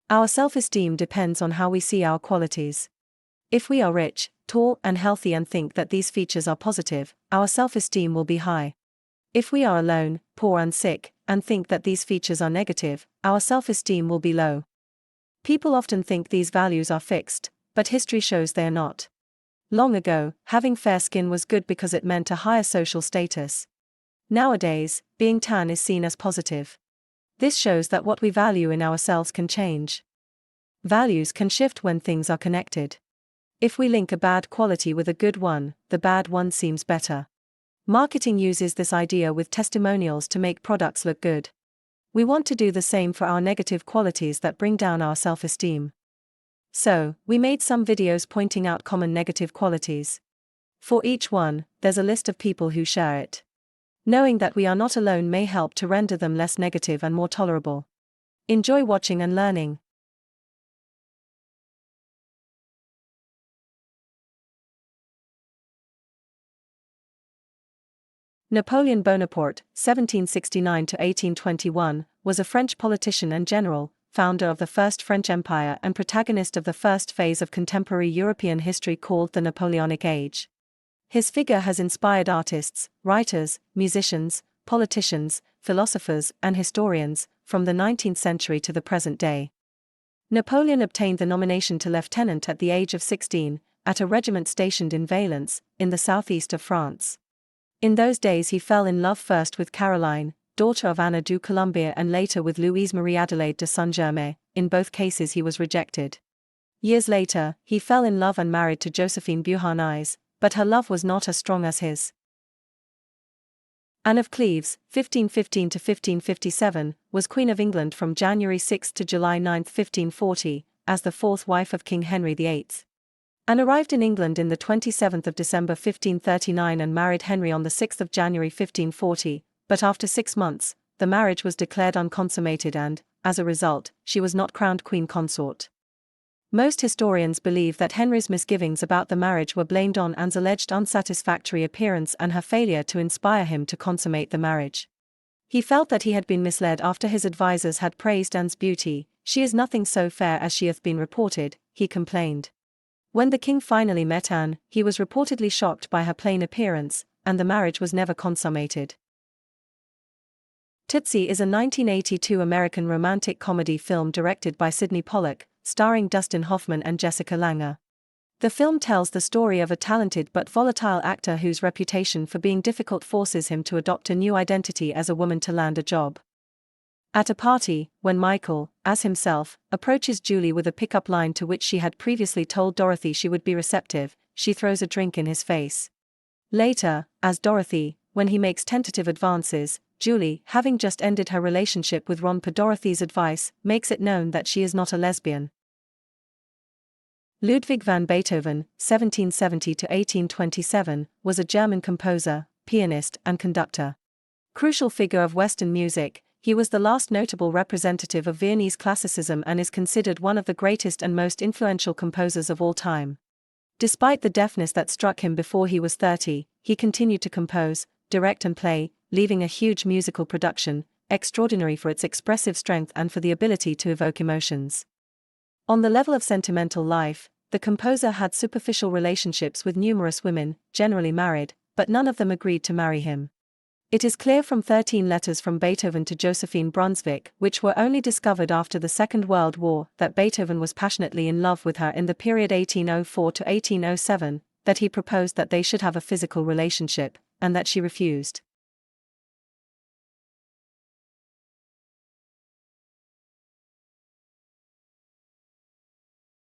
Our self-esteem depends on how we see our qualities. If we are rich, tall, and healthy and think that these features are positive, our self-esteem will be high. If we are alone, poor and sick, and think that these features are negative, our self-esteem will be low. People often think these values are fixed, but history shows they are not. Long ago, having fair skin was good because it meant a higher social status. Nowadays, being tan is seen as positive. This shows that what we value in ourselves can change. Values can shift when things are connected. If we link a bad quality with a good one, the bad one seems better. Marketing uses this idea with testimonials to make products look good. We want to do the same for our negative qualities that bring down our self-esteem. So, we made some videos pointing out common negative qualities. For each one, there's a list of people who share it. Knowing that we are not alone may help to render them less negative and more tolerable. Enjoy watching and learning. Napoleon Bonaparte, 1769 to 1821, was a French politician and general, founder of the First French Empire and protagonist of the first phase of contemporary European history called the Napoleonic Age. His figure has inspired artists, writers, musicians, politicians, philosophers, and historians, from the 19th century to the present day. Napoleon obtained the nomination to lieutenant at the age of 16, at a regiment stationed in Valence, in the southeast of France. In those days he fell in love first with Caroline, daughter of Anna du Colombier, and later with Louise Marie Adelaide de Saint-Germain. In both cases he was rejected. Years later, he fell in love and married to Josephine Beauharnais, but her love was not as strong as his. Anne of Cleves, 1515 to 1557, was Queen of England from January 6 to July 9, 1540, as the fourth wife of King Henry VIII. Anne arrived in England in the 27th of December 1539 and married Henry on the 6th of January 1540, but after 6 months, the marriage was declared unconsummated and, as a result, she was not crowned queen consort. Most historians believe that Henry's misgivings about the marriage were blamed on Anne's alleged unsatisfactory appearance and her failure to inspire him to consummate the marriage. He felt that he had been misled after his advisers had praised Anne's beauty. "She is nothing so fair as she hath been reported," he complained. When the king finally met Anne, he was reportedly shocked by her plain appearance, and the marriage was never consummated. Tootsie is a 1982 American romantic comedy film directed by Sidney Pollack, starring Dustin Hoffman and Jessica Lange. The film tells the story of a talented but volatile actor whose reputation for being difficult forces him to adopt a new identity as a woman to land a job. At a party, when Michael, as himself, approaches Julie with a pickup line to which she had previously told Dorothy she would be receptive, she throws a drink in his face. Later, as Dorothy, when he makes tentative advances, Julie, having just ended her relationship with Ron per Dorothy's advice, makes it known that she is not a lesbian. Ludwig van Beethoven, 1770 to 1827, was a German composer, pianist, and conductor. Crucial figure of Western music, he was the last notable representative of Viennese classicism and is considered one of the greatest and most influential composers of all time. Despite the deafness that struck him before he was 30, he continued to compose, direct and play, leaving a huge musical production, extraordinary for its expressive strength and for the ability to evoke emotions. On the level of sentimental life, the composer had superficial relationships with numerous women, generally married, but none of them agreed to marry him. It is clear from 13 letters from Beethoven to Josephine Brunswick, which were only discovered after the Second World War, that Beethoven was passionately in love with her in the period 1804 to 1807, that he proposed that they should have a physical relationship, and that she refused.